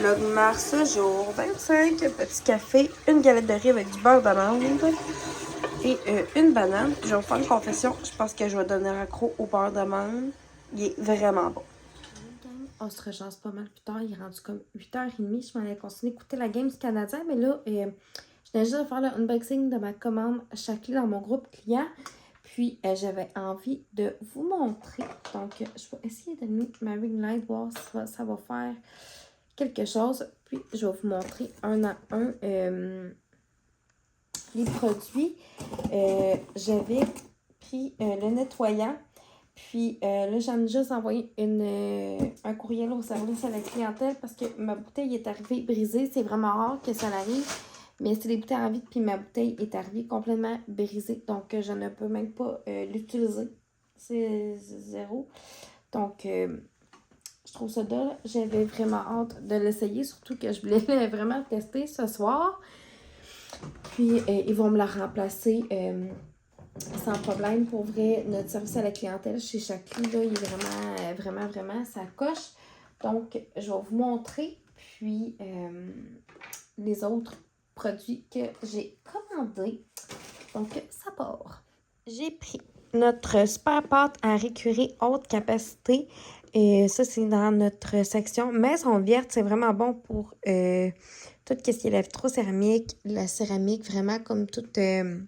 Vlogmas jour 25, petit café, une galette de riz avec du beurre d'amande et une banane. Je vais vous faire une confession, je pense que je vais devenir accro au beurre d'amande. Il est vraiment bon. On se rejoint pas mal plus tard, il est rendu comme 8h30. Je m'en allais continuer d'écouter la game du Canadien, mais là, je viens juste de faire le unboxing de ma commande Shaklee dans mon groupe client. Puis, j'avais envie de vous montrer. Donc, je vais essayer de mettre ma ring light, voir si ça va faire quelque chose. Puis, je vais vous montrer un à un les produits. J'avais pris le nettoyant. Puis, là, j'en ai juste envoyé un courriel au service à la clientèle parce que ma bouteille est arrivée brisée. C'est vraiment rare que ça arrive. Mais c'est des bouteilles en vide, puis ma bouteille est arrivée complètement brisée. Donc, je ne peux même pas l'utiliser. C'est zéro. Donc, je trouve ça drôle. J'avais vraiment hâte de l'essayer, surtout que je voulais vraiment tester ce soir. Puis, ils vont me la remplacer sans problème. Pour vrai, notre service à la clientèle chez Shaklee, là, il est vraiment, ça coche. Donc, je vais vous montrer. Puis, les autres produits que j'ai commandés. Donc, ça part. J'ai pris notre super pâte à récurer haute capacité. Et ça, c'est dans notre section maison verte. C'est vraiment bon pour tout ce qui est la vitrocéramique, la céramique, vraiment comme tout, même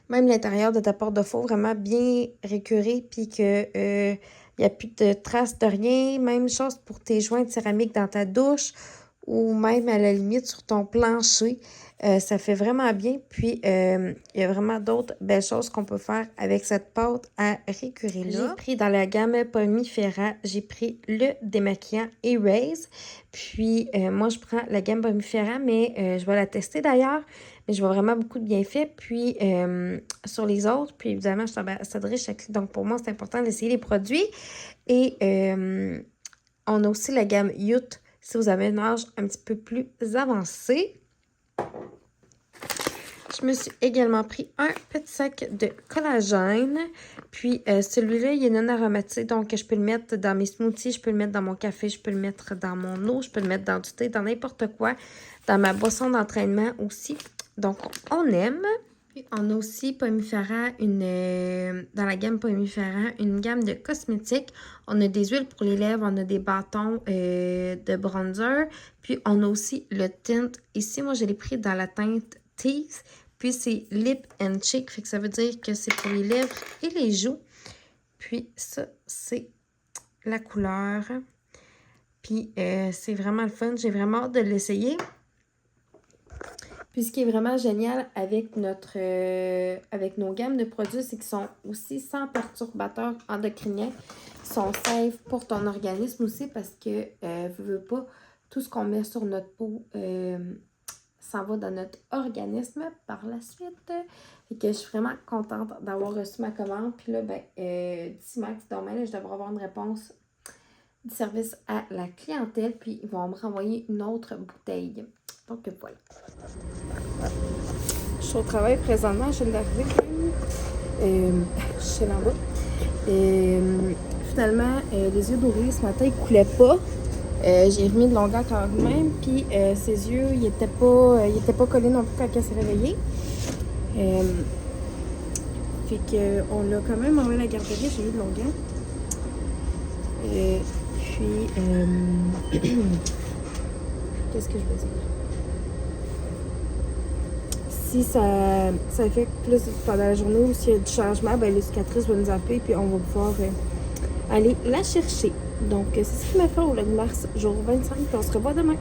l'intérieur de ta porte de four, vraiment bien récuré, puis que il n'y a plus de traces de rien. Même chose pour tes joints de céramique dans ta douche ou même à la limite sur ton plancher. Ça fait vraiment bien. Puis, il y a vraiment d'autres belles choses qu'on peut faire avec cette pâte à récurer-là. J'ai pris dans la gamme Pomifera, j'ai pris le démaquillant Erase. Puis, moi, je prends la gamme Pomifera, mais je vais la tester d'ailleurs. Mais je vois vraiment beaucoup de bienfaits. Puis, sur les autres, puis évidemment, je t'adresse Shaklee. Donc, pour moi, c'est important d'essayer les produits. Et on a aussi la gamme Youth, si vous avez un âge un petit peu plus avancé. Je me suis également pris un petit sac de collagène. Puis, celui-là, il est non aromatisé. Donc, je peux le mettre dans mes smoothies, je peux le mettre dans mon café, je peux le mettre dans mon eau, je peux le mettre dans du thé, dans n'importe quoi. Dans ma boisson d'entraînement aussi. Donc, on aime. Puis, on a aussi Pomifera, dans la gamme Pomifera, une gamme de cosmétiques. On a des huiles pour les lèvres, on a des bâtons de bronzer. Puis, on a aussi le tint. Ici, moi, je l'ai pris dans la teinte Teeth. Puis, c'est Lip and Cheek. Fait que ça veut dire que c'est pour les lèvres et les joues. Puis, ça, c'est la couleur. Puis, c'est vraiment le fun. J'ai vraiment hâte de l'essayer. Puis, ce qui est vraiment génial avec avec nos gammes de produits, c'est qu'ils sont aussi sans perturbateurs endocriniens. Ils sont safe pour ton organisme aussi parce que, veux pas, tout ce qu'on met sur notre peau s'en va dans notre organisme par la suite. Et que je suis vraiment contente d'avoir reçu ma commande. Puis là, d'ici max demain, là, je devrais avoir une réponse du service à la clientèle. Puis, ils vont me renvoyer une autre bouteille. Donc, voilà. Je suis au travail présentement. Je viens d'arriver quand même. Je suis là en bas. Finalement, les yeux d'Aurélie ce matin, ils ne coulaient pas. J'ai remis de longueur quand même. Puis, ses yeux, ils n'étaient pas collés non plus quand elle s'est réveillée. Fait qu'on l'a quand même envoyé à la garderie. J'ai eu de longueur. Puis, qu'est-ce que je veux dire? Si ça fait plus pendant la journée ou s'il y a du changement, les cicatrices vont nous appeler puis on va pouvoir aller la chercher. Donc, c'est ce qui m'a fait au Vlogmas jour 25. Puis on se revoit demain.